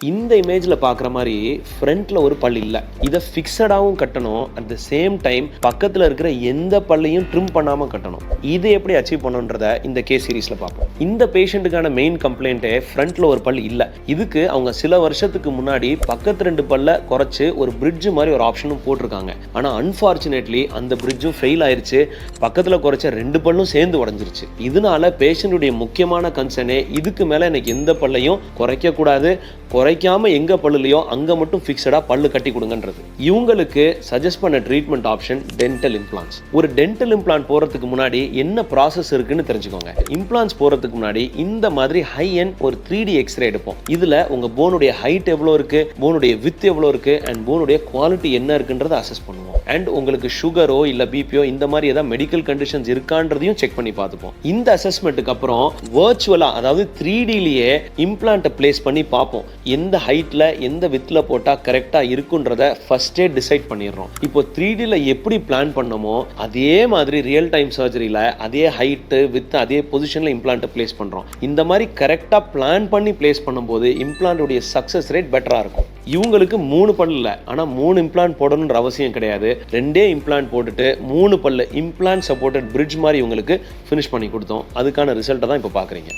இந்த இமேஜ்ல பார்க்குற மாதிரி ஃப்ரண்ட்ல ஒரு பல் இல்லை. இதை ஃபிக்ஸடாகவும் கட்டணும், அட் த சேம் டைம் பக்கத்தில் இருக்கிற எந்த பல்லையும் ட்ரிம் பண்ணாமல் கட்டணும். இதை எப்படி அச்சீவ் பண்ணுன்றத இந்த கேஸ் சீரீஸ்ல பார்ப்போம். இந்த பேஷண்ட்டுக்கான மெயின் கம்ப்ளைண்ட்டே ஃப்ரண்ட்ல ஒரு பல் இல்லை. இதுக்கு அவங்க சில வருஷத்துக்கு முன்னாடி பக்கத்து 2 பல்ல குறைச்சு ஒரு பிரிட்ஜ் மாதிரி ஒரு ஆப்ஷனும் போட்டிருக்காங்க. ஆனால் அன்ஃபார்ச்சுனேட்லி அந்த பிரிட்ஜும் ஃபெயில் ஆயிருச்சு. பக்கத்தில் குறைச்ச 2 பல்லும் சேர்ந்து உடஞ்சிருச்சு. இதனால பேஷண்ட்டுடைய முக்கியமான கன்சர்னே இதுக்கு மேலே எனக்கு எந்த பல்லையும் குறைக்க கூடாது, குறைக்காம எங்க பல்லுலையோ அங்க மட்டும் ஃபிக்ஸடா பல்லு கட்டி கொடுங்கன்றது. இவங்களுக்கு சஜஸ்ட் பண்ண ட்ரீட்மெண்ட் ஆப்ஷன் டென்டல் இம்ப்ளான்ட்ஸ். ஒரு டென்டல் இம்ப்ளான்ட் போறதுக்கு முன்னாடி என்ன ப்ராசஸ் இருக்குன்னு தெரிஞ்சுக்கோங்க. இம்ப்ளான்ட்ஸ் போறதுக்கு முன்னாடி இந்த மாதிரி ஹை எண்ட் ஒரு 3D எக்ஸ்ரே எடுப்போம். இதுல உங்க போனுடைய ஹைட் எவ்வளோ இருக்கு, போனுடைய வித் எவ்வளோ இருக்கு அண்ட் போனுடைய குவாலிட்டி என்ன இருக்குன்றத அசஸ் பண்ணுவோம். அண்ட் உங்களுக்கு சுகரோ இல்ல பிபியோ இந்த மாதிரி ஏதாவது மெடிக்கல் கண்டிஷன்ஸ் இருக்கான்றதையும் செக் பண்ணி பார்த்துப்போம். இந்த அசஸ்மெண்ட்டுக்கு அப்புறம் வர்ச்சுவலா அதாவது 3Dலயே இம்ப்ளான்ட்டை பிளேஸ் பண்ணி பார்ப்போம். எந்த ஹைட்ல எந்த வித்ல போட்டா கரெக்டா இருக்குன்றத ஃபர்ஸ்டே டிசைட் பண்ணிடுறோம். இப்போ 3Dல எப்படி பிளான் பண்ணமோ அதே மாதிரி ரியல் டைம் சர்ஜரியில அதே ஹைட் வித் அதே பொசிஷன்ல இம்ப்ளான்ட்டை பிளேஸ் பண்றோம். இந்த மாதிரி கரெக்டா பிளான் பண்ணி பிளேஸ் பண்ணும்போது இம்ப்ளான்ட்டுடைய சக்சஸ் ரேட் பெட்டரா இருக்கும். இவங்களுக்கு 3 பல் இல்லை, ஆனால் 3 இம்ப்ளான்ட் போடணுன்ற அவசியம் கிடையாது. 2 இம்ப்ளான்ட் போட்டுட்டு 3 பல்லு இம்ப்ளான்ட் சப்போர்ட்டட் பிரிட்ஜ் மாதிரி இவங்களுக்கு ஃபினிஷ் பண்ணி கொடுத்தோம். அதுக்கான ரிசல்ட்டை தான் இப்போ பார்க்குறீங்க.